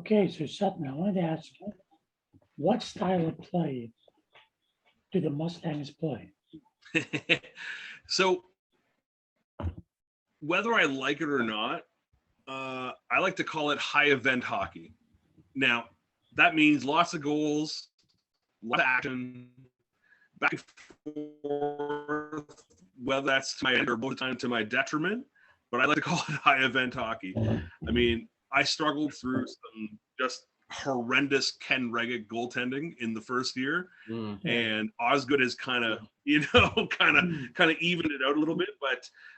Okay, so Sutton, I wanted to ask you, what style of play do the Mustangs play? So whether I like it or not, I like to call it high event hockey. Now, that means lots of goals, lots of action, back and forth, whether that's to my end or most of the time to my detriment. But I like to call it high event hockey. I mean, I struggled through some just horrendous Ken Regick goaltending in the first year, and Osgood has kind of, kind of evened it out a little bit.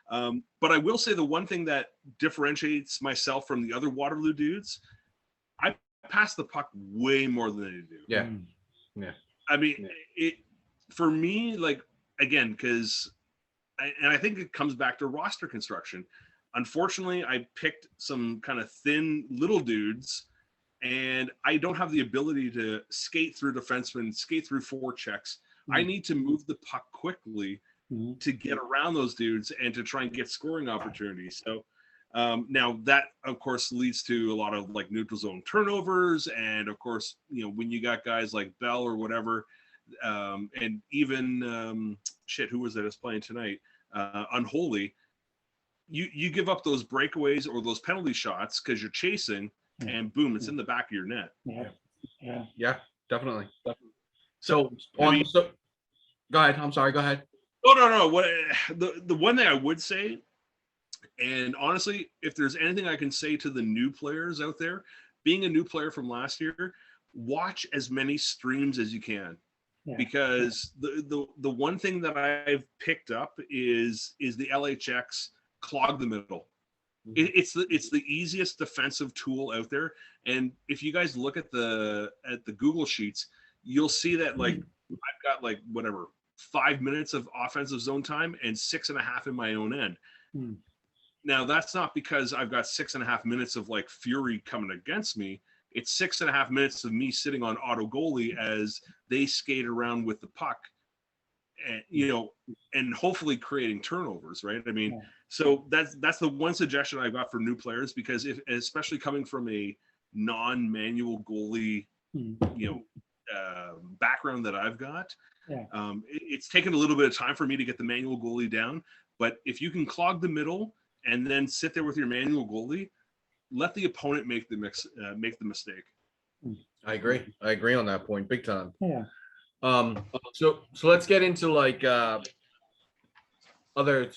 But I will say the one thing that differentiates myself from the other Waterloo dudes, I pass the puck way more than they do. Yeah. I mean, it for me, like, again, because, and I think it comes back to roster construction. Unfortunately, I picked some kind of thin little dudes, and I don't have the ability to skate through defensemen, skate through forechecks. I need to move the puck quickly to get around those dudes and to try and get scoring opportunities. So now that, of course, leads to a lot of like neutral zone turnovers. And of course, when you got guys like Bell or whatever, and even who was that is playing tonight? Unholy. You give up those breakaways or those penalty shots because you're chasing, and boom, it's in the back of your net. Yeah, definitely. So go ahead. I'm sorry. Go ahead. No. What the one thing I would say, and honestly, if there's anything I can say to the new players out there, being a new player from last year, watch as many streams as you can. Because the one thing that I've picked up is the LHX clog the middle. It's the easiest defensive tool out there. And if you guys look at the Google Sheets, you'll see that like I've got like 5 minutes of offensive zone time and 6.5 in my own end. Now that's not because I've got 6.5 minutes of like fury coming against me. It's 6.5 minutes of me sitting on auto goalie as they skate around with the puck, and and hopefully creating turnovers, right? I mean, so that's the one suggestion I've got for new players, because especially coming from a non-manual goalie, background that I've got, it's taken a little bit of time for me to get the manual goalie down. But if you can clog the middle and then sit there with your manual goalie, let the opponent make the mistake. I agree on that point, big time. Yeah. So let's get into like other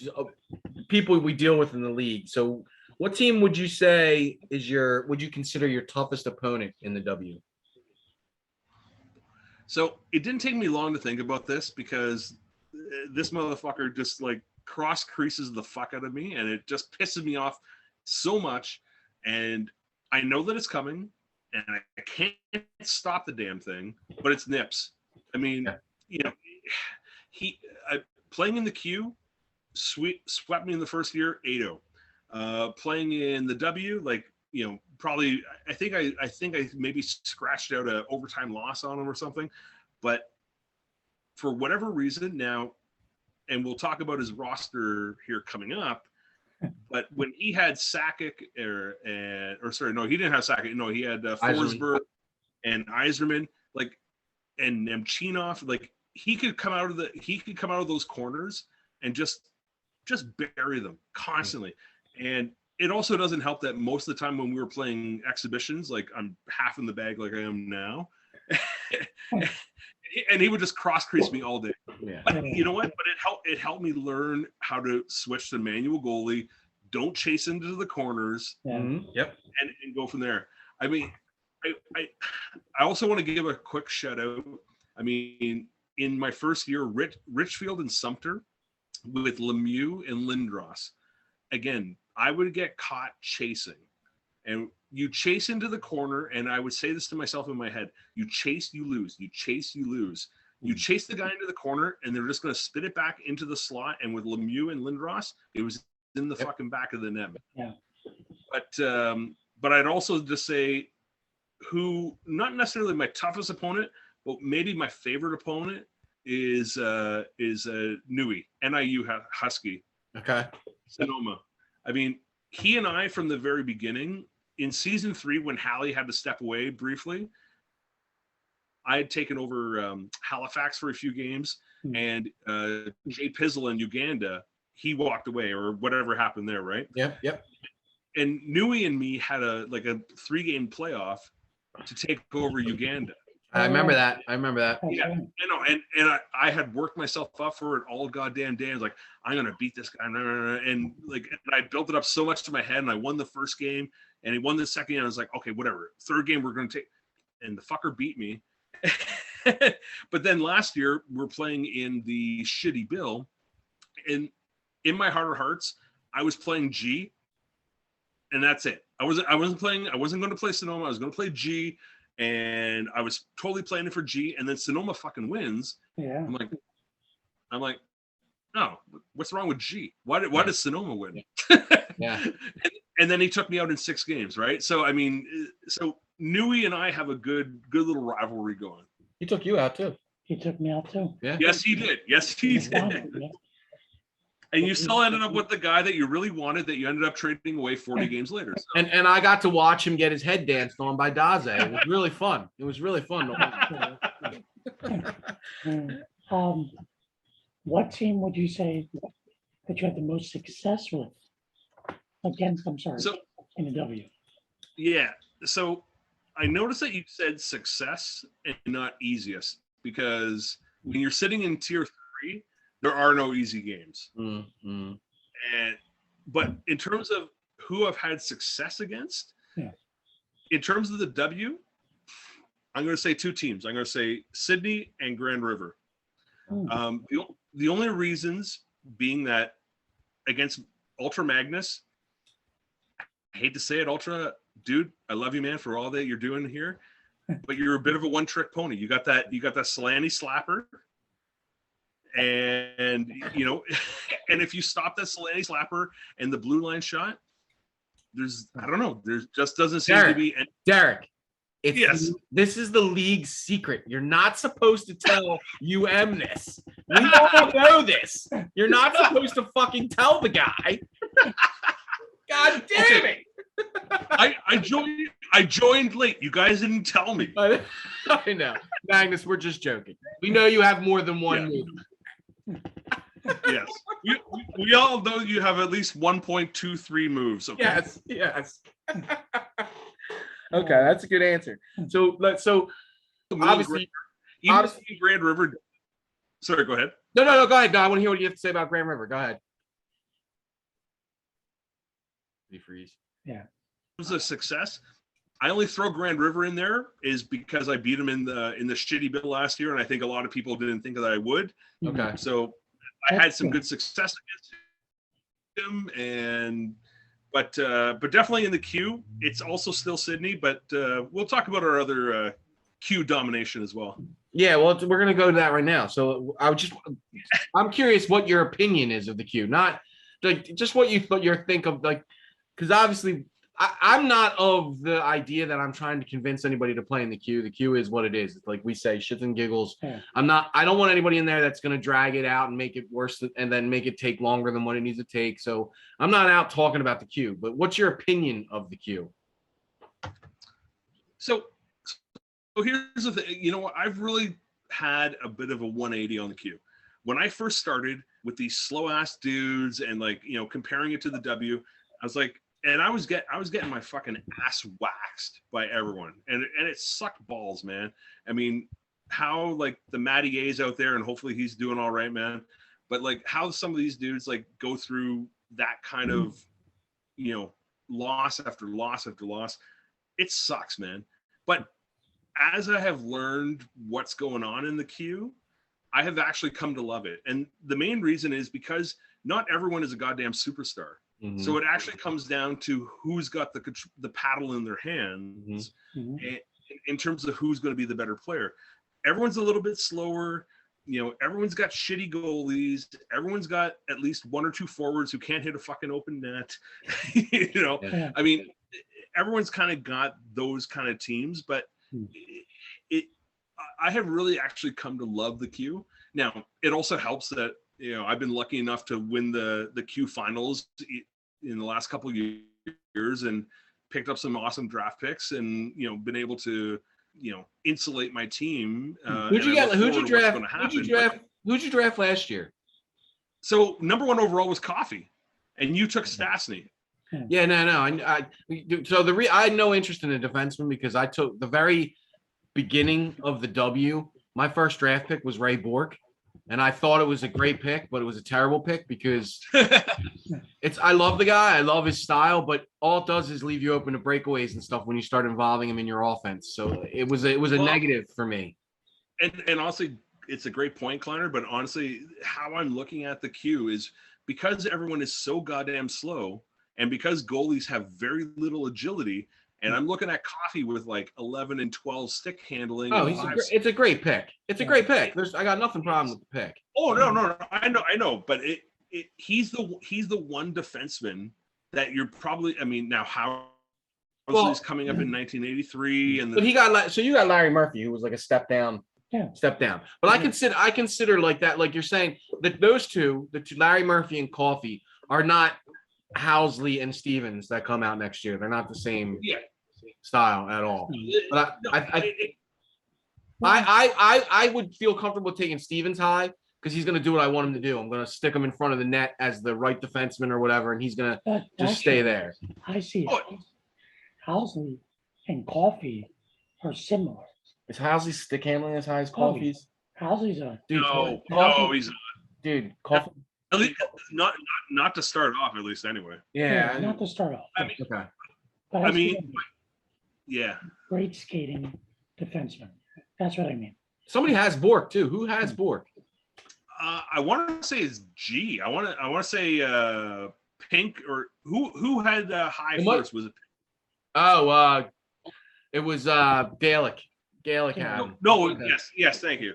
people we deal with in the league. So what team would you say would you consider your toughest opponent in the W? So it didn't take me long to think about this, because this motherfucker just like cross creases the fuck out of me, and it just pisses me off so much. And I know that it's coming, and I can't stop the damn thing, but it's Nips. I mean, he playing in the Q swept me in the first year 8-0. Playing in the W, probably I think I maybe scratched out a overtime loss on him or something. But for whatever reason now, and we'll talk about his roster here coming up, but when he had Sakic he didn't have Sakic. No, he had Forsberg and Yzerman, and Nemchinov. Like he could come out of those corners and just bury them constantly. And it also doesn't help that most of the time when we were playing exhibitions, like I'm half in the bag like I am now, and he would just cross crease me all day. But you know what? But it helped me learn how to switch to manual goalie, don't chase into the corners, and go from there. I mean, I also want to give a quick shout out. I mean, in my first year, Richfield and Sumter with Lemieux and Lindros, again, I would get caught chasing. And you chase into the corner, and I would say this to myself in my head: you chase, you lose. You chase, you lose. You chase the guy into the corner, and they're just going to spit it back into the slot. And with Lemieux and Lindros, it was in the fucking back of the net. Yeah. But I'd also just say, who not necessarily my toughest opponent, but maybe my favorite opponent is Nui, NIU Husky. Okay. Sonoma. I mean, he and I from the very beginning, in season 3, when Hallie had to step away briefly, I had taken over Halifax for a few games, and Jay Pizzle in Uganda, he walked away or whatever happened there, right? Yep. And Nui and me had a 3-game playoff to take over Uganda. I remember that. That's Yeah, right. I know, and I had worked myself up for it all goddamn day. I was like, I'm gonna beat this guy, and I built it up so much to my head, and I won the first game, and he won the second game. I was like, okay, whatever. Third game we're gonna take, and the fucker beat me. But then last year we're playing in the shitty bill, and in my heart of hearts, I was playing G, and that's it. I wasn't going to play Sonoma. I was going to play G. And I was totally playing it for G, and then Sonoma fucking wins. Yeah. I'm like, no, what's wrong with G? Why does Sonoma win? Yeah. And then he took me out in 6 games, right? So I mean, so Nui and I have a good little rivalry going. He took you out too. He took me out too. Yeah. Yes, he did. Yes, he did. Yeah. And you still ended up with the guy that you really wanted, that you ended up trading away 40 games later. So. And I got to watch him get his head danced on by Daze. It was really fun. It was really fun. What team would you say that you had the most success with? Against, I'm sorry, So in the W. yeah, so I noticed that you said success and not easiest, because when you're sitting in tier 3, there are no easy games. But in terms of who I've had success against, in terms of the W, I'm going to say 2 teams. I'm going to say Sydney and Grand River. The only reasons being that against Ultra Magnus, I hate to say it, Ultra, dude, I love you, man, for all that you're doing here, but you're a bit of a one-trick pony. You got that Solani slapper. And and if you stop that Solani slapper and the blue line shot, I don't know, there just doesn't seem to be any. Derek, Yes. This is the league's secret. You're not supposed to tell UM this. We all know this. You're not supposed to fucking tell the guy. God damn it. I joined late. You guys didn't tell me. I know. Magnus, we're just joking. We know you have more than one move. Yes. We all know you have at least 1.23 moves. Okay? Yes. Okay, that's a good answer. So obviously Grand River. Sorry, go ahead. No, go ahead. No, I want to hear what you have to say about Grand River. Go ahead. You freeze. Yeah. It was a success. I only throw Grand River in there is because I beat him in the shitty bill last year, and I think a lot of people didn't think that I would. Okay. So I had some good success against him, but definitely in the Q, it's also still Sydney. But we'll talk about our other Q domination as well. Yeah, well, we're gonna go to that right now. So I'm curious what your opinion is of the Q, not like just what you think of, like, because obviously I'm not of the idea that I'm trying to convince anybody to play in the Q. The Q is what it is. It's like we say, shits and giggles. Yeah. I don't want anybody in there that's going to drag it out and make it worse and then make it take longer than what it needs to take. So I'm not out talking about the Q, but what's your opinion of the Q? So here's the thing. I've really had a bit of a 180 on the Q. When I first started with these slow ass dudes and comparing it to the W, I was like, and I was getting my fucking ass waxed by everyone, and it sucked balls, man. I mean, how the Matty A's out there, and hopefully he's doing all right, man. But how some of these dudes go through that kind of loss after loss after loss, it sucks, man. But as I have learned what's going on in the Q, I have actually come to love it, and the main reason is because not everyone is a goddamn superstar. Mm-hmm. So it actually comes down to who's got the paddle in their hands, in terms of who's going to be the better player. Everyone's a little bit slower. Everyone's got shitty goalies. Everyone's got at least 1 or 2 forwards who can't hit a fucking open net. Yeah. I mean, everyone's kind of got those kind of teams, but I have really actually come to love the Q. Now, it also helps that I've been lucky enough to win the Q finals in the last couple of years, and picked up some awesome draft picks and, been able to, insulate my team. Who'd you get? Who'd you draft? But, Who'd you draft last year? so number one overall was Coffee, and you took Stastny. Yeah, no. I had no interest in a defenseman because I took the very beginning of the W. My first draft pick was Ray Bourque, and I thought it was a great pick, but it was a terrible pick because I love the guy, I love his style, but all it does is leave you open to breakaways and stuff when you start involving him in your offense. So it was a negative for me. And honestly, it's a great point, Kleiner, but honestly, how I'm looking at the queue is because everyone is so goddamn slow and because goalies have very little agility, and I'm looking at Coffee with like 11 and 12 stick handling. Oh, it's a great pick. It's a great pick. I got nothing problem with the pick. Oh, no. I know, but he's the one defenseman that you're probably, now Housley's coming up in 1983 and you got Larry Murphy, who was like a step down. Yeah. Step down. But I consider like that, like you're saying that those two, Larry Murphy and Coffee, are not Housley and Stevens that come out next year. They're not the same style at all. But I would feel comfortable taking Stevens high because he's going to do what I want him to do. I'm going to stick him in front of the net as the right defenseman or whatever, and he's going to just stay there. I see. Housley and Coffee are similar. Is Housley stick handling as high as Coffee's? Housley's a dude. No, he's dude. Coffee. At least not to start off, at least anyway. Yeah, not to start off. Great skating defenseman. That's what I mean. Somebody has Bourque too. Who has Bourque? I want to say it's G. I want to say Pink or who had high first? Was it? Oh, it was Gaelic. Gaelic had him. No, yes, thank you.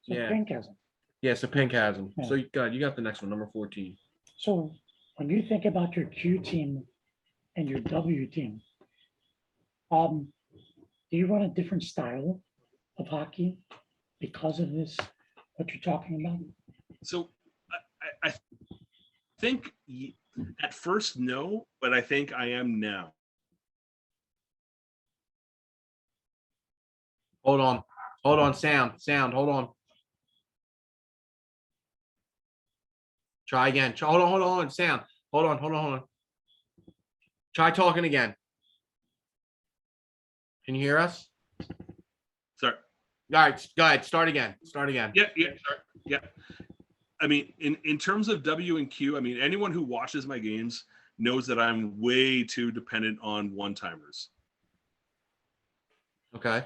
So Pink has him. Yeah, so Pink has him. Yeah. So you got the next one, number 14. So when you think about your Q team and your W team, do you run a different style of hockey because of this, what you're talking about? So I think at first, no, but I think I am now. Hold on, sound, hold on. Try again. Hold on, sound. Hold on. Try talking again. Can you hear us? Sorry. All right, go ahead. Start again. Yeah. Sorry. Yeah. I mean, in terms of W and Q, anyone who watches my games knows that I'm way too dependent on one-timers. Okay.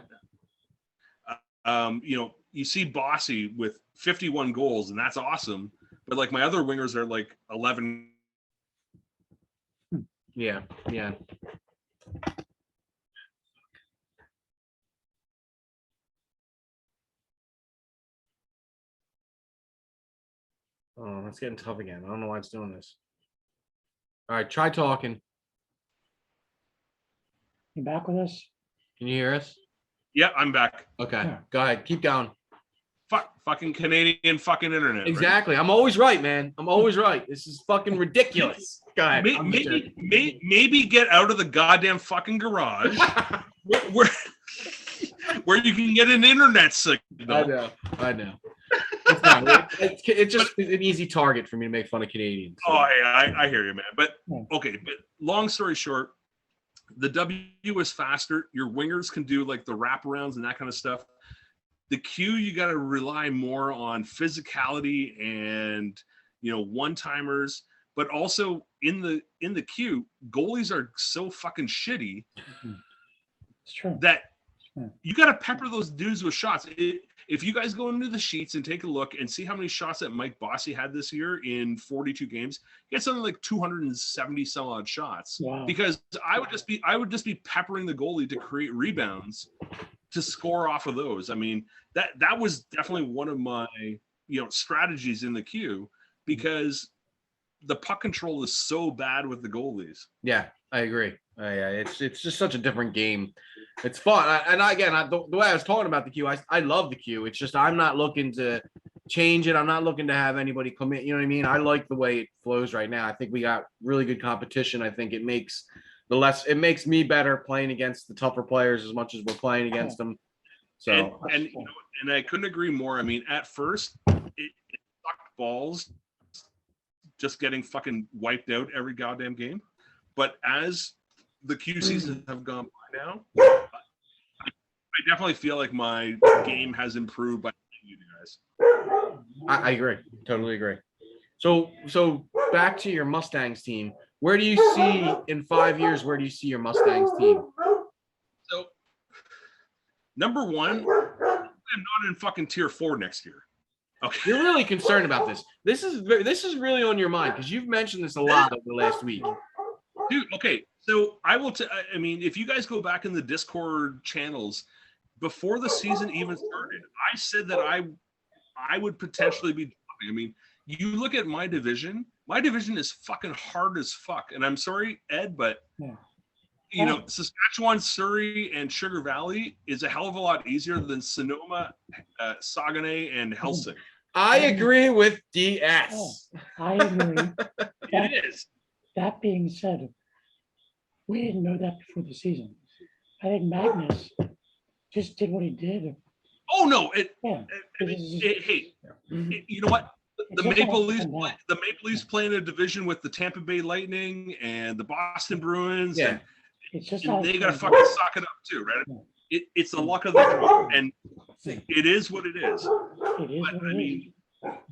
You see Bossy with 51 goals, and that's awesome. But like my other wingers are like 11. Yeah. Oh, it's getting tough again. I don't know why it's doing this. All right, try talking. You back with us? Can you hear us? Yeah, I'm back. Okay, yeah. Go ahead. Keep going. Fucking Canadian fucking internet. Exactly. Right? I'm always right, man. I'm always right. This is fucking ridiculous. Go ahead. Maybe get out of the goddamn fucking garage where you can get an internet signal. I know. It's just an easy target for me to make fun of Canadians. So. Oh, yeah, I hear you, man. But okay, but long story short, the W is faster. Your wingers can do like the wraparounds and that kind of stuff. The Q, you got to rely more on physicality and one-timers, but also in the Q, goalies are so fucking shitty that you got to pepper those dudes with shots. If you guys go into the sheets and take a look and see how many shots that Mike Bossy had this year in 42 games, he had something like 270 some odd shots. Wow. Because I would just be peppering the goalie to create rebounds to score off of those. That was definitely one of my strategies in the queue because the puck control is so bad with the goalies. Yeah, I agree. It's just such a different game. It's fun. The way I was talking about the queue, I love the queue. It's just I'm not looking to change it. I'm not looking to have anybody come in. You know what I mean? I like the way it flows right now. I think we got really good competition. I think it makes the less it makes me better playing against the tougher players as much as we're playing against them. So and and I couldn't agree more. I mean, at first, it sucked balls just getting fucking wiped out every goddamn game. But as the Q seasons have gone by now, I definitely feel like my game has improved by you guys. I agree. Totally agree. So back to your Mustangs team. Where do you see in 5 years? Where do you see your Mustangs team? So, number one, I'm not in fucking tier 4 next year. Okay. You're really concerned about this. This is really on your mind because you've mentioned this a lot over the last week. Dude, okay. So I will I mean, if you guys go back in the Discord channels, before the season even started, I said that I would potentially be dropping. I mean, you look at my division is fucking hard as fuck. And I'm sorry, Ed, but you know, Saskatchewan, Surrey, and Sugar Valley is a hell of a lot easier than Sonoma, Saguenay, and Helsing. I agree with DS. I agree. It is. That being said, we didn't know that before the season. I think Magnus just did what he did. Oh no! Hey, you know what? The Maple Leafs play in a division with the Tampa Bay Lightning and the Boston Bruins. Yeah. And it's just they got to fucking suck it up too, right? It's the luck of the draw, and it is what it is.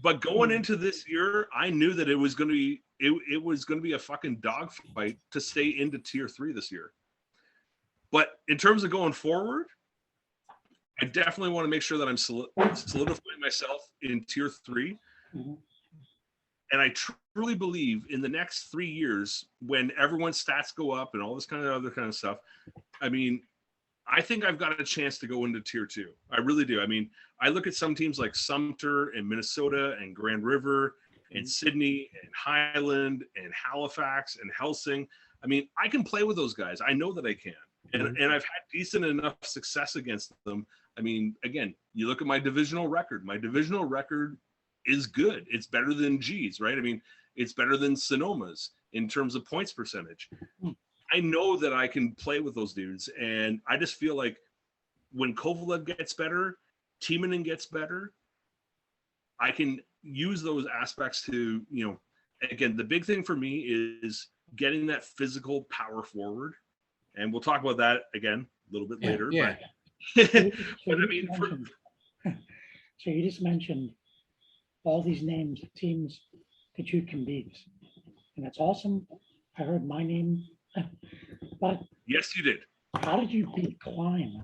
But going into this year, I knew that it was going to be it was going to be a fucking dogfight to stay into tier 3 this year. But in terms of going forward, I definitely want to make sure that I'm solidifying myself in tier 3. Mm-hmm. And I truly believe in the next 3 years, when everyone's stats go up and all this kind of other kind of stuff, I mean, I think I've got a chance to go into tier 2. I really do. I mean, I look at some teams like Sumter and Minnesota and Grand River and Sydney and Highland and Halifax and Helsing. I mean, I can play with those guys. I know that I can. And I've had decent enough success against them. I mean, again, you look at my divisional record. My divisional record is good. It's better than G's, right? I mean, it's better than Sonoma's in terms of points percentage. I know that I can play with those dudes. And I just feel like when Kovalev gets better, Timonen gets better, I can use those aspects to, you know, again, the big thing for me is getting that physical power forward. And we'll talk about that again a little bit later. Yeah. But I mean, so you just mentioned all these names of teams that you can beat, and that's awesome. I heard my name, but yes, you did. How did you beat Klein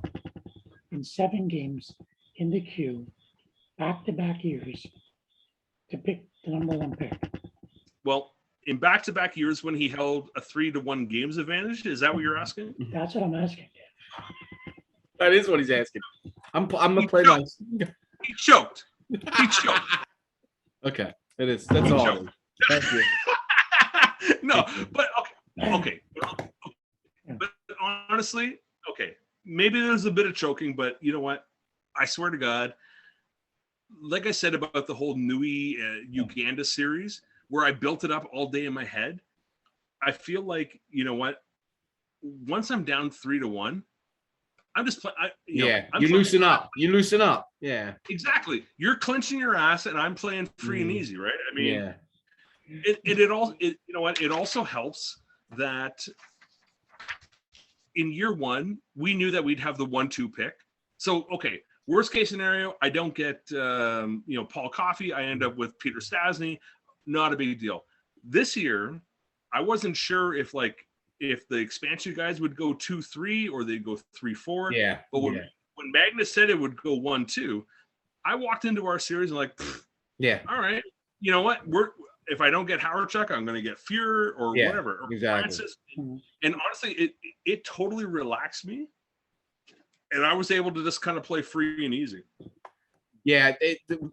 in 7 games in the queue, back-to-back years, to pick the number 1 pick? Well, in back-to-back years when he held a 3-1 games advantage, is that what you're asking? That's what I'm asking. That is what he's asking. I'm gonna play my. He choked. He choked. Okay, it is. That's all. Choked. Thank you. No, but okay. But honestly, okay, maybe there's a bit of choking, but you know what? I swear to God, like I said about the whole Nui Uganda series, where I built it up all day in my head, I feel like, you know what? Once I'm down 3-1, I'm just playing. You loosen up. You loosen up. Yeah. Exactly. You're clenching your ass, and I'm playing free and easy, right? I mean, yeah. You know what? It also helps that in year 1, we knew that we'd have the 1-2 pick. So, okay, worst case scenario, I don't get Paul Coffey. I end up with Peter Stastny. Not a big deal. This year, I wasn't sure if the expansion guys would go 2-3 or they'd go 3-4. Yeah. But when Magnus said it would go 1-2, I walked into our series and yeah. All right, you know what? If I don't get Howardchuk, I'm going to get Fuhrer or whatever. Or exactly. Francis. And honestly, it totally relaxed me. And I was able to just kind of play free and easy. Yeah,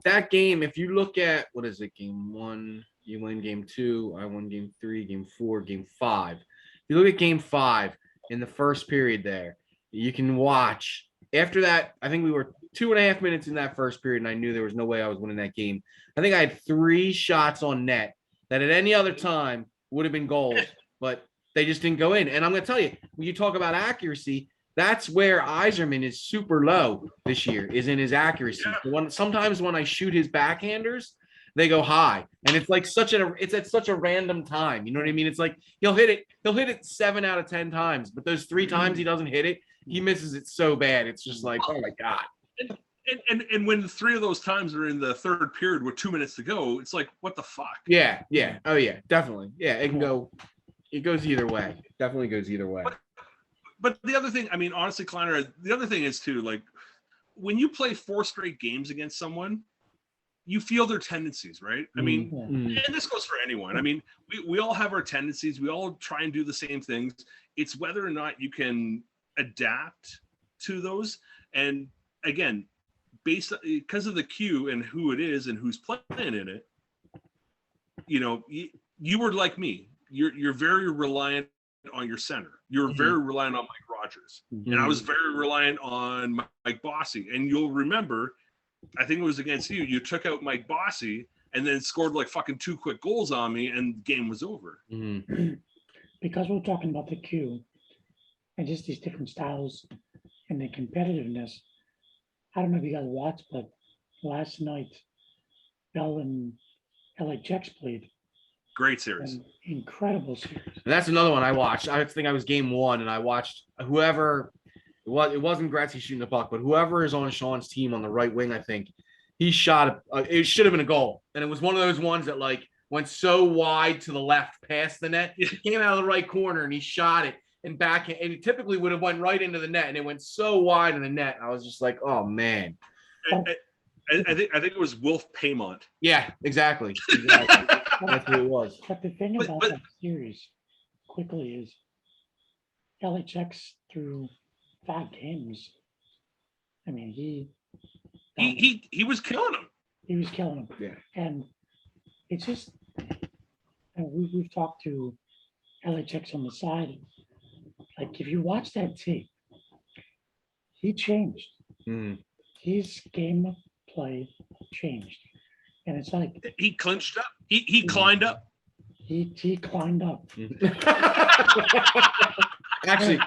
that game, if you look at, what is it, game 1, you win game 2, I won game 3, game 4, game 5. If you look at game 5 in the first period there, you can watch. After that, I think we were 2.5 minutes in that first period, and I knew there was no way I was winning that game. I think I had 3 shots on net that at any other time would have been goals, but They just didn't go in. And I'm going to tell you, when you talk about accuracy, that's where Iserman is super low this year, is in his accuracy. Yeah. Sometimes when I shoot his backhanders, they go high, and it's like it's at such a random time. You know what I mean? It's like he'll hit it 7 out of 10 times, but those 3 times he doesn't hit it, he misses it so bad. It's just like, oh my God. And when 3 of those times are in the third period with 2 minutes to go, it's like, what the fuck? Yeah. Oh yeah, definitely. Yeah, it goes either way. Definitely goes either way. But the other thing, I mean, honestly, Kleiner, the other thing is too, like, when you play 4 straight games against someone, you feel their tendencies, right? I mean, and this goes for anyone. I mean, we all have our tendencies. We all try and do the same things. It's whether or not you can adapt to those. And again, because of the queue and who it is and who's playing in it, you know, you were like me. You're very reliant on your center. You're very reliant on Mike Rogers. And I was very reliant on Mike Bossy. And you'll remember, I think it was against you, you took out Mike Bossy and then scored like fucking 2 quick goals on me and the game was over. Because we're talking about the queue and just these different styles and the competitiveness. I don't know if you guys watched, but last night, Bell and LHX played. Great series. An incredible series. And that's another one I watched. I think I was game 1, and I watched whoever. It wasn't Gretzky shooting the puck, but whoever is on Sean's team on the right wing, I think he shot it should have been a goal, and it was one of those ones that like went so wide to the left past the net. He came out of the right corner and he shot it and back, and it typically would have went right into the net, and it went so wide in the net. I was just like, oh man. I think it was Wolf Paymont. Yeah, exactly. That's who it was. But the thing about that series, quickly, is LHX through 5 games. I mean, he was killing him. He was killing him. Yeah. And it's just, we've talked to LHX on the side. Like, if you watch that tape, he changed. His game play changed. And it's like he clinched up. He climbed up. He climbed up. Actually,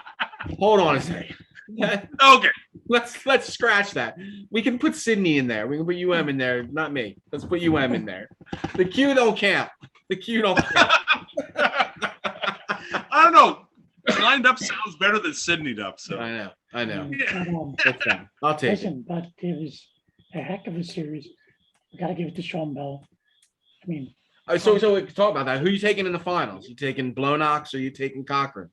hold on a second. Okay. Let's scratch that. We can put Sydney in there. We can put UM in there, not me. Let's put UM in there. The Q don't count. The Q don't count. I don't know. Climbed up sounds better than Sydneyed up. So I know. Yeah. But, I'll take listen, but it was a heck of a series. We got to give it to Sean Bell. I mean, So we can talk about that. Who are you taking in the finals? You taking Blonox or you taking Cochran?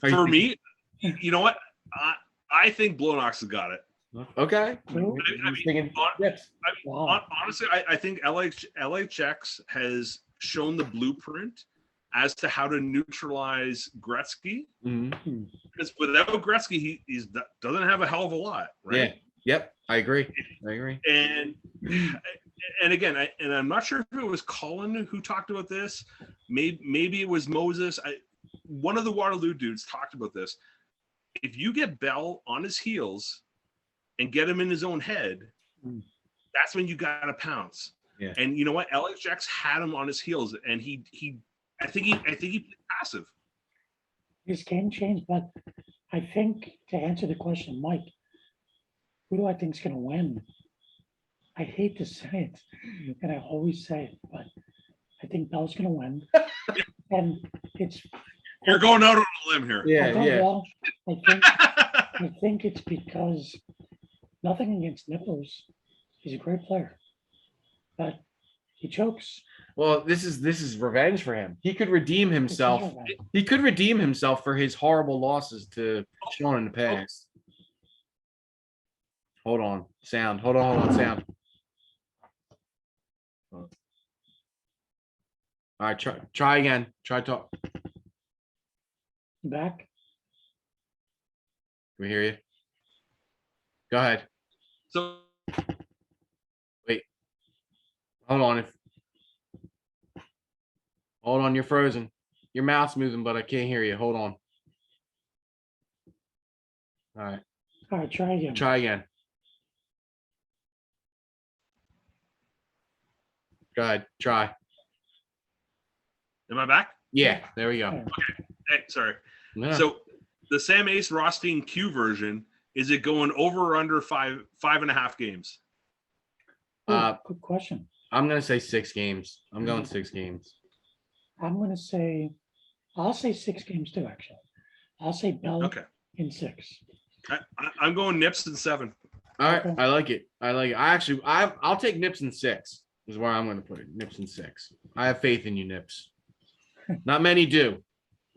For me, you know what? I think Blonox has got it. Okay. yes. Honestly, I think LHX has shown the blueprint as to how to neutralize Gretzky. Because without Gretzky, he doesn't have a hell of a lot, right? Yeah. Yep. I agree. And again, I'm not sure if it was Colin who talked about this. Maybe it was Moses. One of the Waterloo dudes talked about this. If you get Bell on his heels and get him in his own head, that's when you got to pounce. Yeah. And you know what? LHX had him on his heels, and I think he played passive. His game changed, but I think to answer the question, Mike, who do I think is going to win? I hate to say it, and I always say it, but I think Bell's going to win. And it's You're going out on a limb here. Yeah. Well, I think it's because nothing against Nipples. He's a great player, but he chokes. Well, this is revenge for him. He could redeem himself. He could redeem himself for his horrible losses to Sean in the past. Hold on, sound. Hold on, sound. All right, try again. Try talk. Back. Can we hear you? Go ahead. So wait. Hold on, you're frozen. Your mouth's moving, but I can't hear you. Hold on. All right. Try again. Try again. Go ahead. Try. Am I back? Yeah. There we go. Yeah. Hey, sorry. Yeah. So the Sam Ace Rothstein Q version, is it going over or under 5.5 games? Good question. I'm gonna say 6 games. I'm going 6 games. I'm gonna say, I'll say 6 games too, actually. I'll say Bell Okay. in 6. I'm going Nips in 7. All right. Okay. I like it. I'll take Nips in 6 is where I'm gonna put it. Nips in 6. I have faith in you, Nips. Not many do.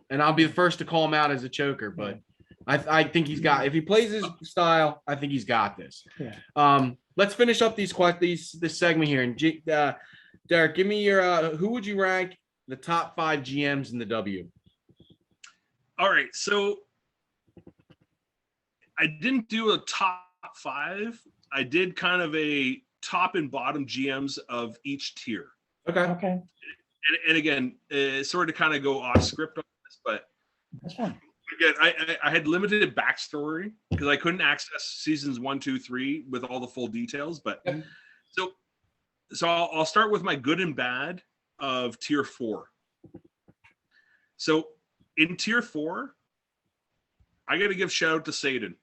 And I'll be the first to call him out as a choker, but I think he's got, if he plays his style, I think he's got this. Yeah. Let's finish up this segment here. And Derek, give me your who would you rank the top 5 GMs in the W? All right. So I didn't do a top 5. I did kind of a top and bottom GMs of each tier. Okay. Okay. And again, sorry to kind of go off script on this, but That's fine. again, I had limited backstory because I couldn't access seasons 1, 2, 3 with all the full details. But Yep. so I'll start with my good and bad of tier 4. So in tier 4, I got to give shout out to Sadin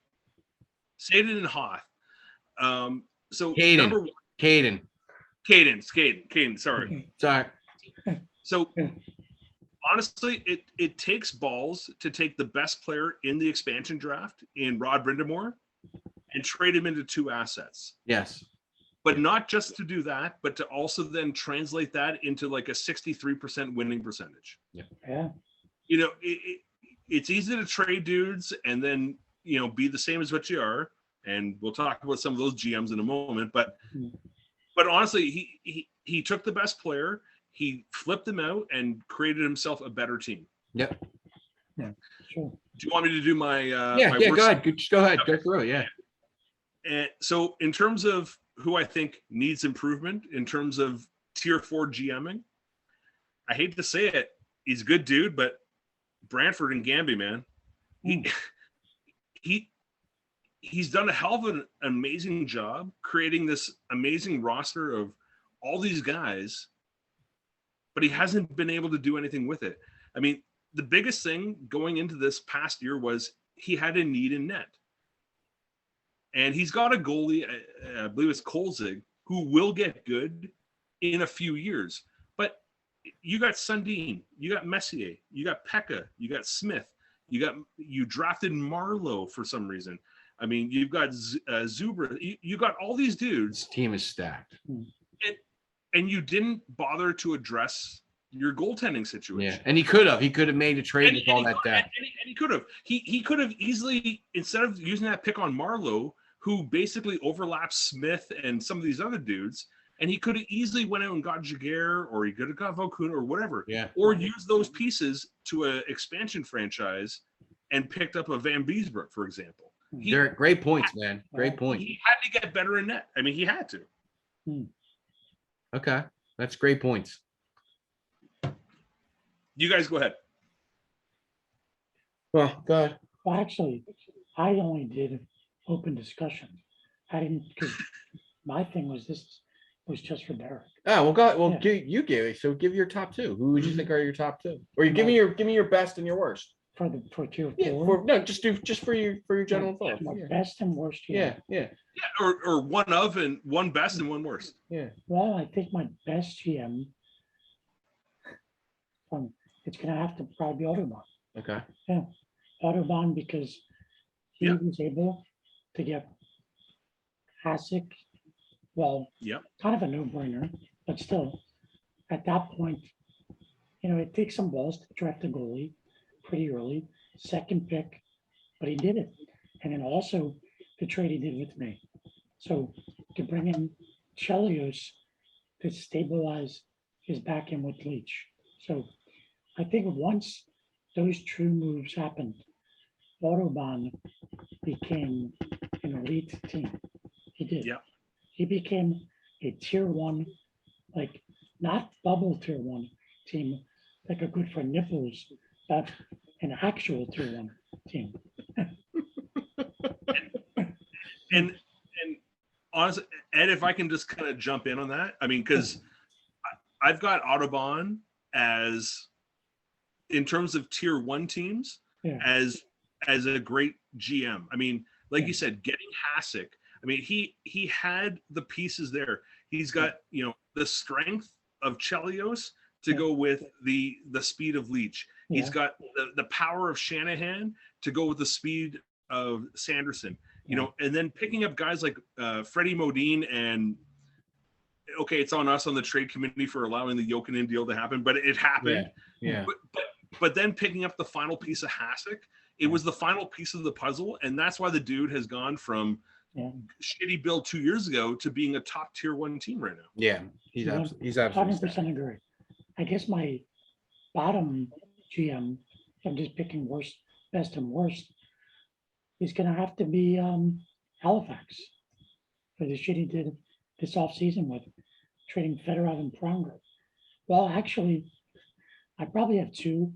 and Hoth. So Caden. number 1, Caden. Sorry. Sorry. So honestly, it takes balls to take the best player in the expansion draft in Rod Brindamore and trade him into 2 assets. Yes. But not just to do that, but to also then translate that into like a 63% winning percentage. Yeah. You know, it's easy to trade dudes and then, you know, be the same as what you are. And we'll talk about some of those GMs in a moment. But honestly, he took the best player, he flipped them out and created himself a better team. Yep. Yeah. Sure. Do you want me to do my Yeah. my Yeah. worst? Go ahead. Just go ahead. Go through it. Yeah. And so in terms of who I think needs improvement in terms of tier 4 GMing, I hate to say it, he's a good dude, but Brantford and Gamby, man, he's done a hell of an amazing job creating this amazing roster of all these guys, but he hasn't been able to do anything with it. I mean, the biggest thing going into this past year was he had a need in net. And he's got a goalie, I believe it's Kolzig, who will get good in a few years. But you got Sundin, you got Messier, you got Pekka, you got Smith, you drafted Marlowe for some reason. I mean, you've got Zubra, you got all these dudes. This team is stacked. And you didn't bother to address your goaltending situation. Yeah, and he could have made a trade with all that depth. And he could have. He could have easily, instead of using that pick on Marlowe, who basically overlaps Smith and some of these other dudes, and he could have easily went out and got Jaguar, or he could have got Vokun or whatever. Yeah. Or use those pieces to an expansion franchise and picked up a Van Beesbrook, for example. Derek, great points, man. Great point. He had to get better in net. I mean, he had to. Okay. That's great points. You guys go ahead. Well, go ahead. Well, actually, I only did open discussion. I didn't, because my thing was this was just for Derek. Oh, well, go ahead. Well, Yeah. you gave it. So give your top 2. Who would you think are your top 2? Or you give me your best and your worst. For tier 4. Yeah. Just for your general thought. My best and worst here. Yeah. Yeah, or one of and one best and one worst. Yeah. Well, I think my best GM, it's going to have to probably be Autobahn. Okay. Yeah, Autobahn, because he Yeah. was able to get Hasek. Well, Yep. kind of a no-brainer, but still, at that point, you know, it takes some balls to draft a goalie pretty early, second pick, but he did it. And then also the trade he did with me. So to bring in Chelios to stabilize his back end with Leach. So I think once those true moves happened, Autobahn became an elite team. He did. Yeah. He became a tier 1, like not bubble tier 1 team, like a good for nipples, but an actual tier 1 team. And honestly, Ed, if I can just kind of jump in on that, I mean, because I've got Audubon as, in terms of tier 1 teams, Yeah. as a great GM. I mean, like you said, getting Hasek. I mean, he had the pieces there. He's got, you know, the strength of Chelios to go with the speed of Leach. He's Yeah. got the power of Shanahan to go with the speed of Sanderson. You know, and then picking up guys like Freddie Modine, and okay, it's on us on the trade committee for allowing the Jokinen deal to happen, but it happened. Yeah. But then picking up the final piece of Hasek, it was the final piece of the puzzle, and that's why the dude has gone from shitty build 2 years ago to being a top tier 1 team right now. Yeah. He's absolutely 100% agree. I guess my bottom GM, if I'm just picking worst, best and worst, is going to have to be Halifax for the shit he did this offseason with trading Fedorov and Pronger. Well, actually, I probably have two,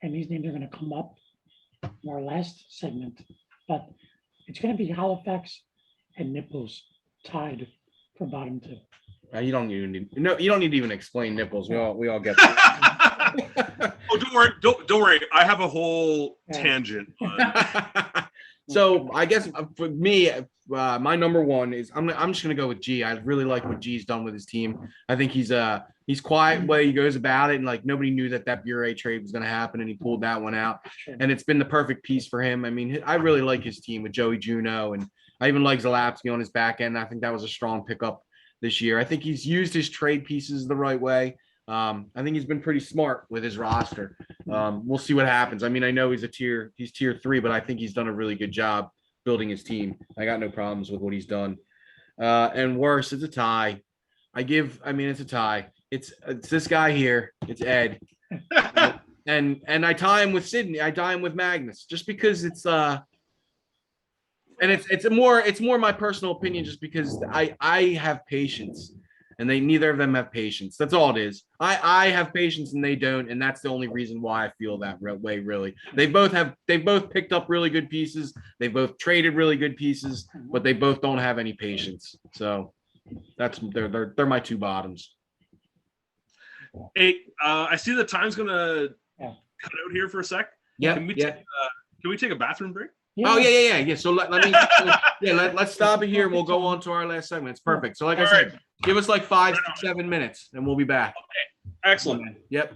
and these names are going to come up in our last segment, but it's going to be Halifax and Nipples tied for bottom 2. You don't even need to even explain Nipples. We all get that. Oh, don't worry. I have a whole tangent. So I guess for me, my number one is I'm just gonna go with G. I really like what G's done with his team. I think he's quiet way he goes about it, and like nobody knew that Bure trade was gonna happen, and he pulled that one out, and it's been the perfect piece for him. I mean, I really like his team with Joey Juneau, and I even like Zalapsky on his back end. I think that was a strong pickup this year. I think he's used his trade pieces the right way. I think he's been pretty smart with his roster. We'll see what happens. I mean, I know he's tier 3, but I think he's done a really good job building his team. I got no problems with what he's done. And worse, it's a tie. It's a tie. It's this guy here. It's Ed. and I tie him with Sydney. I tie him with Magnus just because it's and it's more my personal opinion, just because I have patience. And neither of them have patience. That's all it is. I have patience and they don't, and that's the only reason why I feel that way. Really, they both picked up really good pieces. They both traded really good pieces, but they both don't have any patience. So they're my two bottoms. Hey, I see the time's gonna cut out here for a sec. Yeah. Can we take a bathroom break? Yeah. Oh yeah. So let's stop it here and we'll go on to our last segment. It's perfect. So like I said, give us like 5 to 7 minutes and we'll be back. Okay. Excellent. Yep.